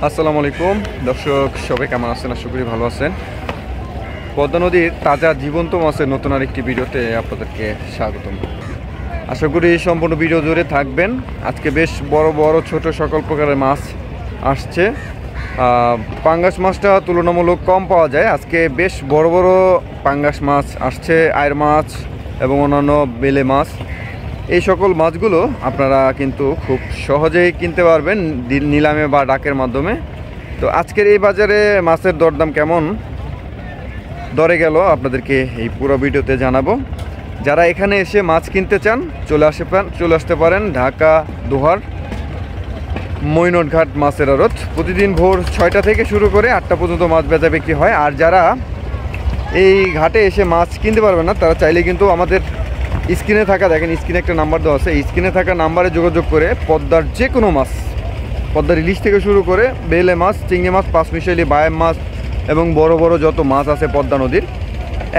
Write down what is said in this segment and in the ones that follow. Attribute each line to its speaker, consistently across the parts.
Speaker 1: আসসালামু আলাইকুম দর্শক, সবাই কেমন আছেন? আশা করি ভালো আছেন। পদ্মা নদীর তাজা জীবন্ত মাছের নতুন আরেকটি ভিডিওতে আপনাদেরকে স্বাগতম। আশা করি সম্পূর্ণ ভিডিও জুড়ে থাকবেন। আজকে বেশ বড় বড় ছোট সকল প্রকারের মাছ আসছে। পাঙ্গাস মাছটা তুলনামূলক কম পাওয়া যায়। আজকে বেশ বড় বড় পাঙ্গাস মাছ আসছে, আয়ের মাছ এবং অন্যান্য বেলে মাছ। এই সকল মাছগুলো আপনারা কিন্তু খুব সহজেই কিনতে পারবেন নিলামে বা ডাকের মাধ্যমে। তো আজকের এই বাজারে মাছের দরদাম কেমন দরে গেল আপনাদেরকে এই পুরো ভিডিওতে জানাবো। যারা এখানে এসে মাছ কিনতে চান চলে আসতে পারেন ঢাকা দোহার মৈনটঘাট মাছের আড়ত। প্রতিদিন ভোর 6টা থেকে শুরু করে 8টা পর্যন্ত মাছ বেচা বিক্রি হয়। আর যারা এই ঘাটে এসে মাছ কিনতে পারবেন না, তারা চাইলে কিন্তু আমাদের স্ক্রিনে থাকা, দেখেন স্ক্রিনে একটা নাম্বার দেওয়া আছে, স্ক্রিনে থাকা নাম্বারে যোগাযোগ করে পদ্মার যে কোনো মাছ, পদ্মার ইলিশ থেকে শুরু করে বেলে মাছ, চিংড়ি মাছ, পাঁচমিশালি, বায়াম মাছ এবং বড় বড় যত মাছ আছে পদ্মা নদীর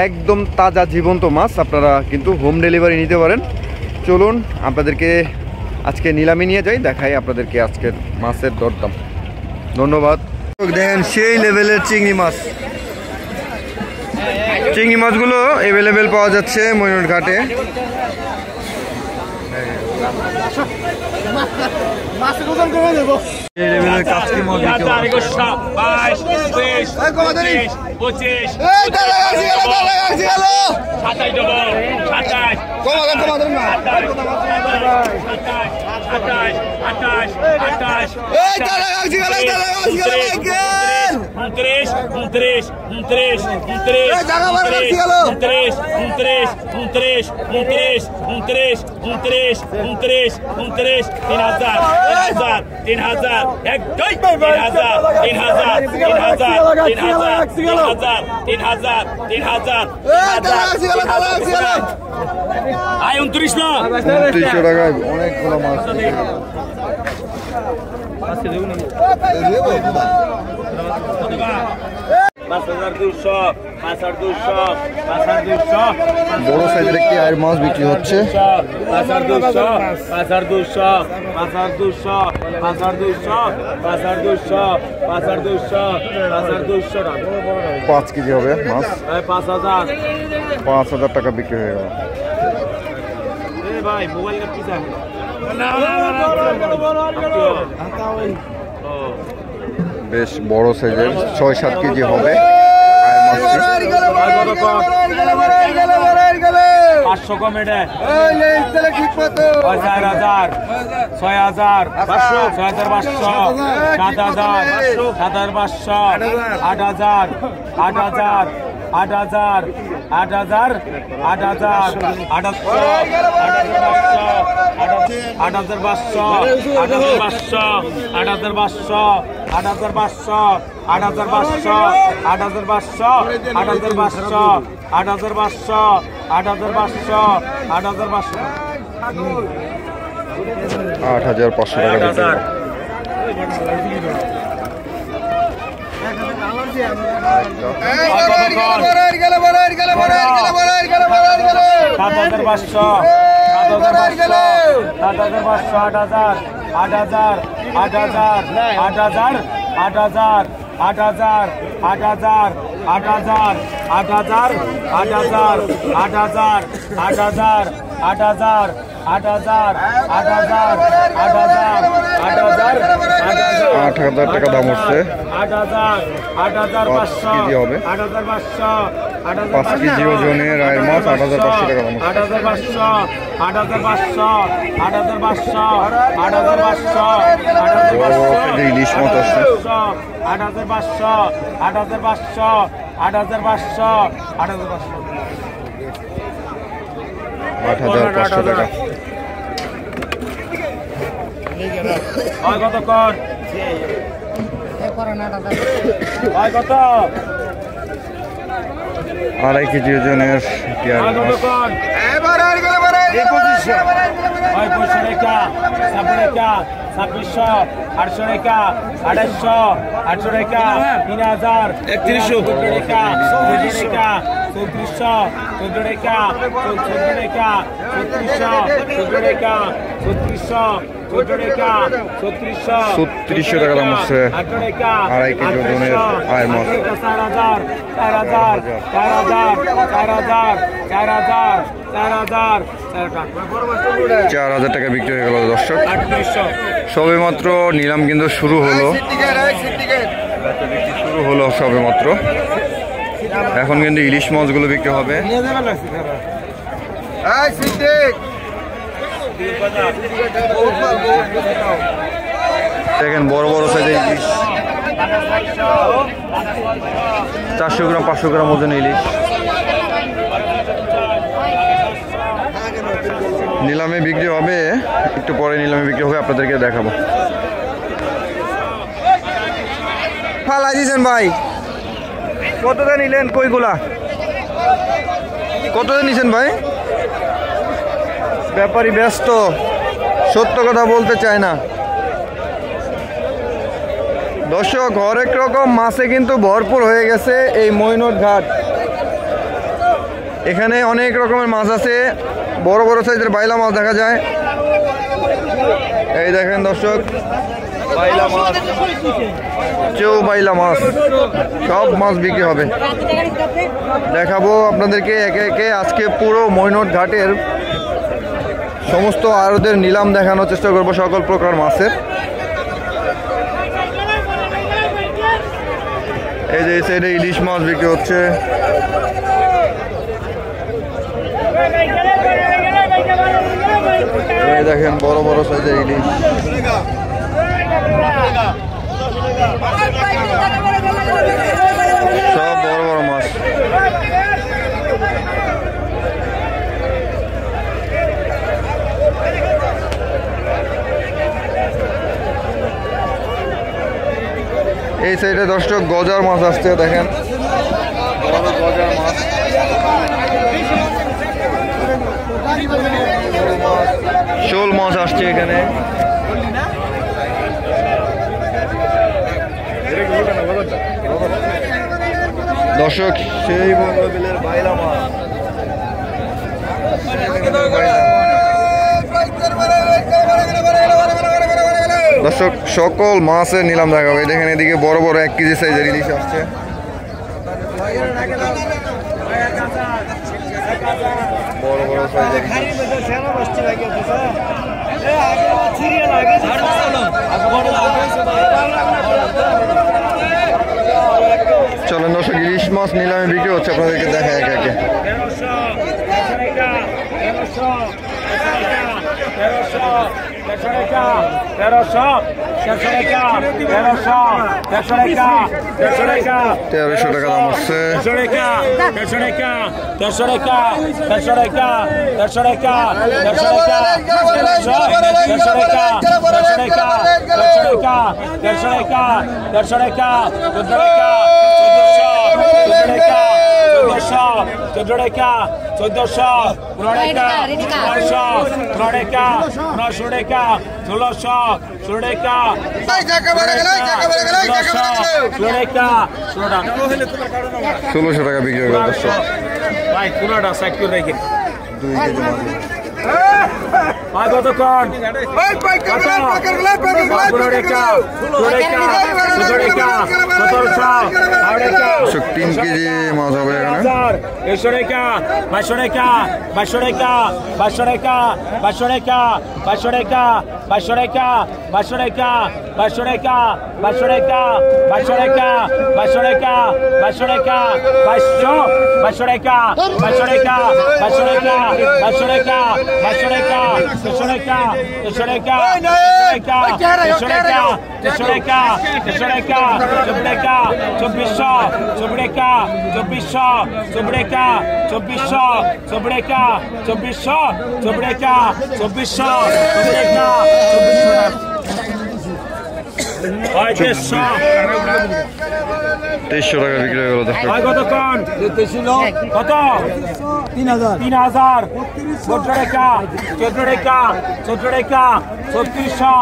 Speaker 1: একদম তাজা জীবন্ত মাছ আপনারা কিন্তু হোম ডেলিভারি নিতে পারেন। চলুন আপনাদেরকে আজকে নিলামে নিয়ে যাই, দেখাই আপনাদেরকে আজকের মাছের দরদাম। ধন্যবাদ। দেখেন সেই লেভেলের চিংড়ি মাছ, চিংড়ি মাছগুলো অ্যাভেলেবেল পাওয়া যাচ্ছে মৈনটঘাটে।
Speaker 2: আয় 29 না
Speaker 1: 2900 টাকায় অনেকগুলো মাছ।
Speaker 2: 5200 5200
Speaker 1: বড় সাইজের একটি আয়ের মাছ বিক্রি হচ্ছে।
Speaker 2: 5200
Speaker 1: 5 কেজি হবে মাছ।
Speaker 2: 5000
Speaker 1: টাকা বিক্রি হয়ে গেল।
Speaker 2: ভাই মোবাইলটা পিছা
Speaker 1: বেশ বড় সাইজের 6-7 কেজি হবে।
Speaker 2: 500 কম এটা 4000 6000 6500 7000 7500 8000 8000 8000 8000 8000
Speaker 1: টাকা দাম হচ্ছে। 5 কেজি হবে। 5 কেজি ওজনের আয়ের মাছ 8500 টাকা দাম। 8500 ইলিশ মাছ আছে।
Speaker 2: 8500
Speaker 1: টাকা।
Speaker 2: কত কর কত
Speaker 1: 2.5 কেজি ওজনের
Speaker 2: ছাব্বিশশো 800 টাকা 2800 800 টাকা 3000 3100 টাকা 14 টাকা 3400 14 টাকা 14 টাকা 3400 14 টাকা
Speaker 1: 3600 টাকা দাম হচ্ছে 2.5 কেজি ওজনের আয়ের মাছ। 4000 টাকা বিক্রি হয়ে গেল দর্শক। সবে মাত্র নিলাম কিন্তু শুরু হলো, সবে মাত্র। এখন কিন্তু ইলিশ মাছগুলো বিক্রি হবে। দেখেন বড় বড় সাইজের ইলিশ, 400 গ্রাম 500 গ্রাম ওজনের ইলিশ নিলামে বিক্রি হবে। একটু পরে নিলামে বিক্রি হবে, আপনাদেরকে দেখাবো। ফালাই দিয়েছেন ভাই, কতটা নিলেন? কইগুলা কতটা নিছেন ভাই? ব্যাপারী ব্যস্ত, সত্য কথা বলতে চায় না। দর্শক, হরেক রকম মাছে কিন্তু ভরপুর হয়ে গেছে এই মইনট ঘাট। এখানে অনেক রকমের মাছ আছে, বড় বড় সাইজের বাইলা মাছ দেখা যায়। এই দেখেন দর্শক, বাইলা মাছ, বাইলা মাছ, সব মাছ বিক্রি হবে। দেখাবো আপনাদেরকে একে একে আজকে পুরো মইনট ঘাটের সমস্ত আড়তের নিলাম দেখানোর চেষ্টা করবো, সকল প্রকার মাছের। এই যে সাইডে ইলিশ মাছ বিক্রি হচ্ছে। দেখেন বড় বড় সাইজের ইলিশ, সব বড় বড় মাছ। এই সাইডে দর্শক গজার মাছ আসছে, দেখেন বড় গজার মাছ। শোল মাছ আসছে এখানে। দর্শক, সেই বন্ধ বিলের বাইলা মাছ। দর্শক, সকল মাছের নিলাম দেখাবো। দেখেন এদিকে বড় বড় 1 কেজি সাইজের ইলিশ আসছে। বড় বড় সাইজের চলেন দর্শক, ইলিশ মাছ নিলামে বিক্রি হচ্ছে, আপনাদেরকে দেখা একে একে। 1300 টাকা দাম হচ্ছে। 1600 টাকা বিক্রি হয়ে গেল দর্শক। 2 কেজি মাছ।
Speaker 2: কতক্ষণ
Speaker 1: 3 কেজি মাছ হবে এখানে।
Speaker 2: 500 টাকা 500 টাকা 500 টাকা 500 টাকা 500 টাকা 500 টাকা 500 টাকা 500 টাকা 500 টাকা 500 টাকা 500 টাকা 500 টাকা 500 টাকা 500 500 টাকা 500 টাকা 500 টাকা 500 টাকা 500 টাকা 500 টাকা 500 টাকা 500 টাকা 500 টাকা 500 টাকা 500 টাকা 2400 24 টাকা 2400 24 টাকা 2400 24 টাকা 2400 24 টাকা 2400 24 টাকা
Speaker 1: 2300 টাকা বিক্রি হয়ে গেল দর্শক।
Speaker 2: কতক্ষণ কত 3000 14 টাকা 14 টাকা 14 টাকা 3600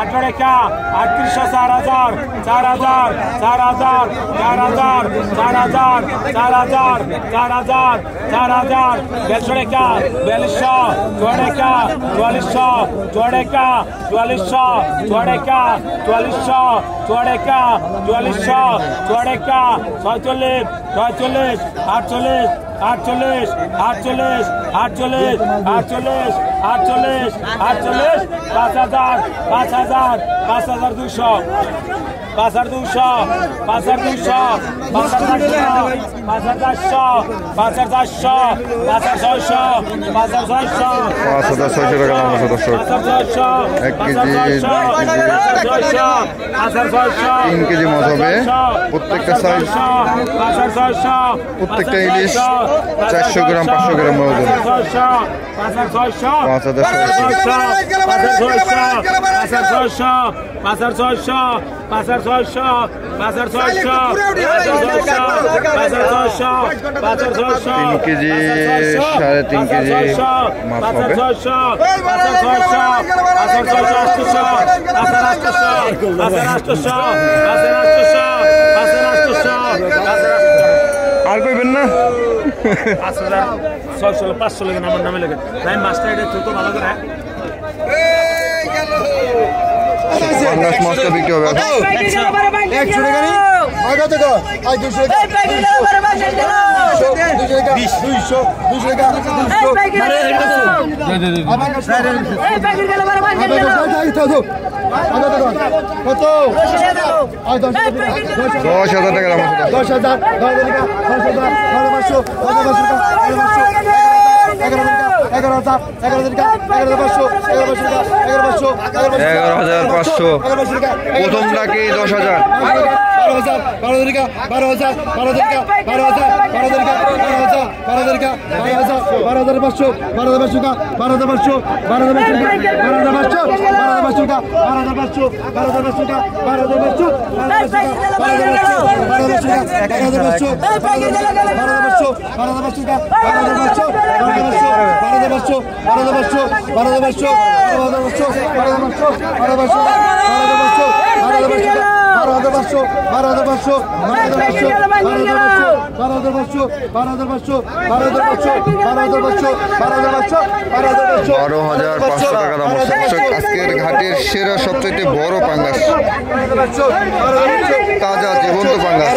Speaker 2: 18 টাকা 3800 4000 4000 4000 4000 4000 4000 4000 4000 4200 টাকা 4200 4400 4400 4400 46 48 5200 5200
Speaker 1: 3 কেজি মাছ হবে প্রত্যেকটা সাইজ প্রত্যেকটা ইলিশ 400 গ্রাম 500 গ্রাম ওজন 3 কেজি 3.5 কেজি মাছ হবে আর কইবেন না
Speaker 2: 500 লেগে আমার নামে লেগে তাই মাছটা এটা ছোট ভালো করে
Speaker 1: পাঙ্গাস মাছটা বিক্রি হবে
Speaker 3: 100 টাকা নি আগে তো আই 200 টাকা 200 টাকা 200 কত
Speaker 1: 10,000 টাকা দাম আছে
Speaker 3: 10,000 টাকা
Speaker 1: 11,500 প্রথমটা কি 10,000 12,500 টাকা দাম আছে আজকের ঘাটের সেরা সবচেয়ে বড় পাঙ্গাস তাজা জীবন্ত পাঙ্গাস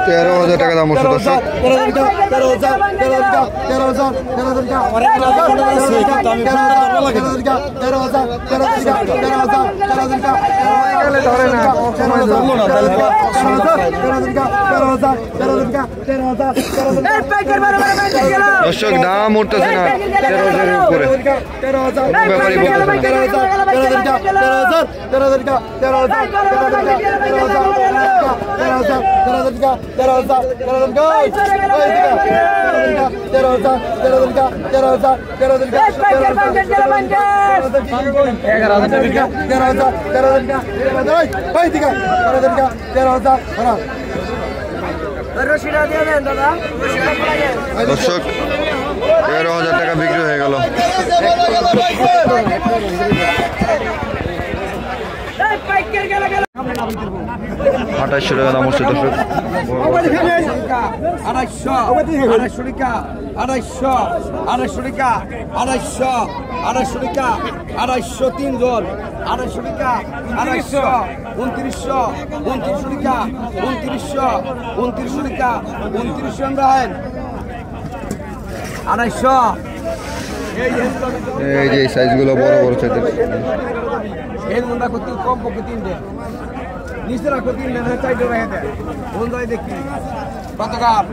Speaker 1: 13,000 টাকা দাম আছে দর্শক 13,000 দর্শক দাম উঠতেছে না 13,000 এর উপরে ব্যাপারী বলতেছে দর্শক 13,000 টাকা বিক্রি হয়ে গেল 2800 টাকা দাম হচ্ছে দর্শক
Speaker 3: 203 জন 250 টাকা 200 2900 টাকা 2900 টাকা 2900 আমরা হয় 250
Speaker 1: এই যে সাইজগুলো বড় বড় চাইতে
Speaker 3: এই মুন্ডা করতে কম পক্ষে 3 দেয় নিচে রাখো 3 দেয় 4 দেয় রেখে দেয় বন্ধই দেখি কত কাপ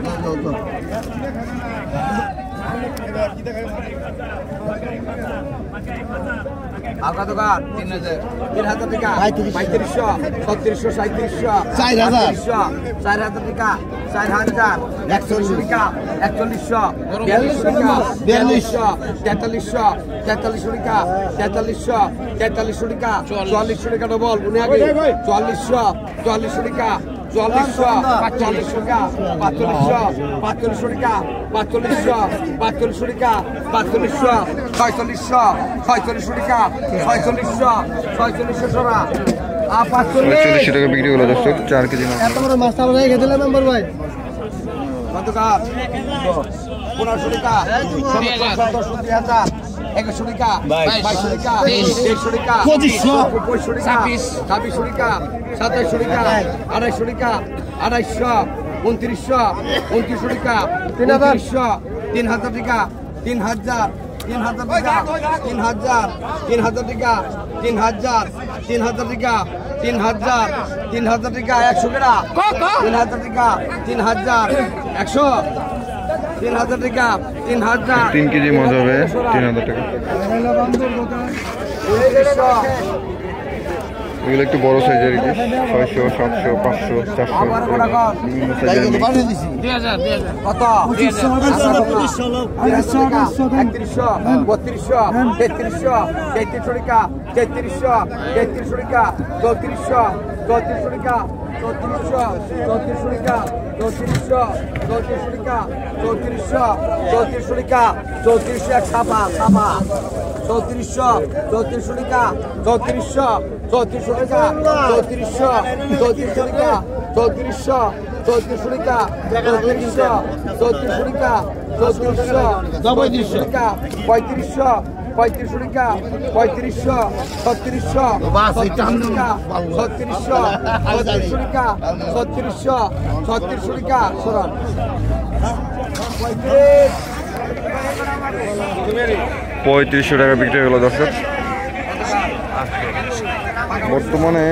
Speaker 3: আগা দোকান 3,000 টাকা 3500 3600 3700 4,000 টাকা 4,000 4100 টাকা 4100 4200 4300 টাকা 4300 টাকা 4400 টাকা 4400 টাকা ডবল উনি আগে 4400 টাকা 4400 4500 টাকা 4500 টাকা 4500 টাকা 4500 4600 টাকা 4600 টাকা আর
Speaker 1: 45 টাকা বিক্রি হলো দর্শক 4 কেজি মাছ।
Speaker 3: এত বড় মাছ আমরা রেখে দিলাম নাম্বার ভাই কত টাকা 1500 টাকা 1700 টাকা 2100 টাকা 2200 টাকা 2300 টাকা 2500 টাকা 2600 টাকা 2700 টাকা 2800 টাকা 2800 2900 টাকা 3000 টাকা 3000 টাকা 3000 টাকা 3000 টাকা 3000 টাকা 3000 টাকা 100 টাকা 3000 টাকা 3000 100 3000 টাকা 3000
Speaker 1: 3 কেজি মাছ হবে 3000 টাকা। এগুলো একটু বড় সাইজের কি 600 700 500 400 বিভিন্ন সাইজের
Speaker 3: কত 3200 3200 3300 টাকা 3300 টাকা 3400 টাকা 3400 টাকা 3400 টাকা 3400 টাকা 3400 ছাপা 3400 টাকা 3400 টাকা 3400 টাকা 3400 টাকা 3400 টাকা 3500 টাকা 3500 টাকা 3500 3600 টাকা 3600 টাকা 3600 টাকা সরান
Speaker 1: 3500 টাকা বিক্রি হলো দর্শক। বর্তমানে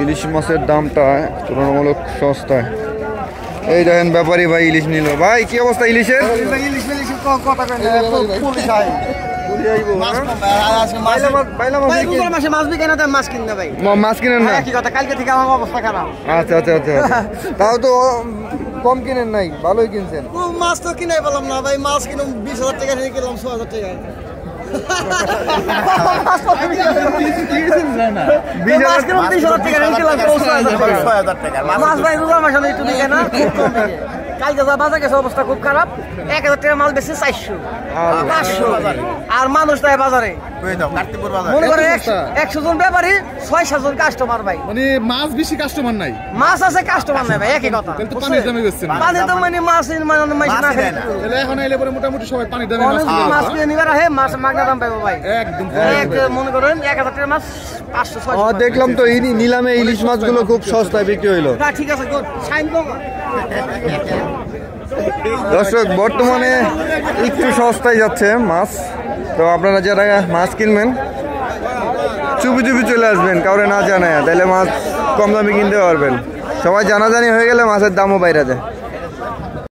Speaker 1: ইলিশ মাছের দামটা তুলনামূলক সস্তায়। এই দেখেন ব্যাপারী ভাই ইলিশ নিল। ভাই কি অবস্থা ইলিশের? মাছ কিনেন না? আচ্ছা আচ্ছা আচ্ছা, তাও তো কম কিনেন নাই, ভালোই কিনছেন।
Speaker 4: মাছ তো কিনাই পেলাম না ভাই, মাছ কিনে 20,000 টাকা নিয়ে কিনলাম 6,000 টাকা। কালকে যা বাজার গেছে অবস্থা খুব খারাপ, 1,000 টাকা মাল বেশি 400 500 আর মানুষ তাই বাজারে মনে করে 100 জন ব্যাপারী 6-7 জন কাস্টমার ভাই,
Speaker 5: মানে মাছ বেশি কাস্টমার নাই,
Speaker 4: মাছ আছে কাস্টমার নাই ভাই, একই কথা।
Speaker 5: পানির দামে বেচছেন,
Speaker 4: পানি তো মানে মাছ না খাই
Speaker 5: তাহলে এখন আইলে পরে মোটামুটি সবাই পানির দামে
Speaker 4: মাছ কিনে নিবার আহে, মাছ মাগনা দাম পাবো ভাই
Speaker 5: একদম।
Speaker 4: মনে করেন 1,000 টাকা মাছ 500-600।
Speaker 1: দেখলাম তো নিলামে ইলিশ মাছগুলো খুব সস্তায় বিক্রি হইলো।
Speaker 4: ঠিক আছে সাইন করো।
Speaker 1: দর্শক বর্তমানে একটু সস্তায় যাচ্ছে মাছ, তো আপনারা যারা মাছ কিনবেন চুপি চুপি চলে আসবেন, কাউরে না জানায়, তাহলে মাছ কম দামে কিনতে পারবেন। সবাই জানাজানি হয়ে গেলে মাছের দামও বাইরে যায়।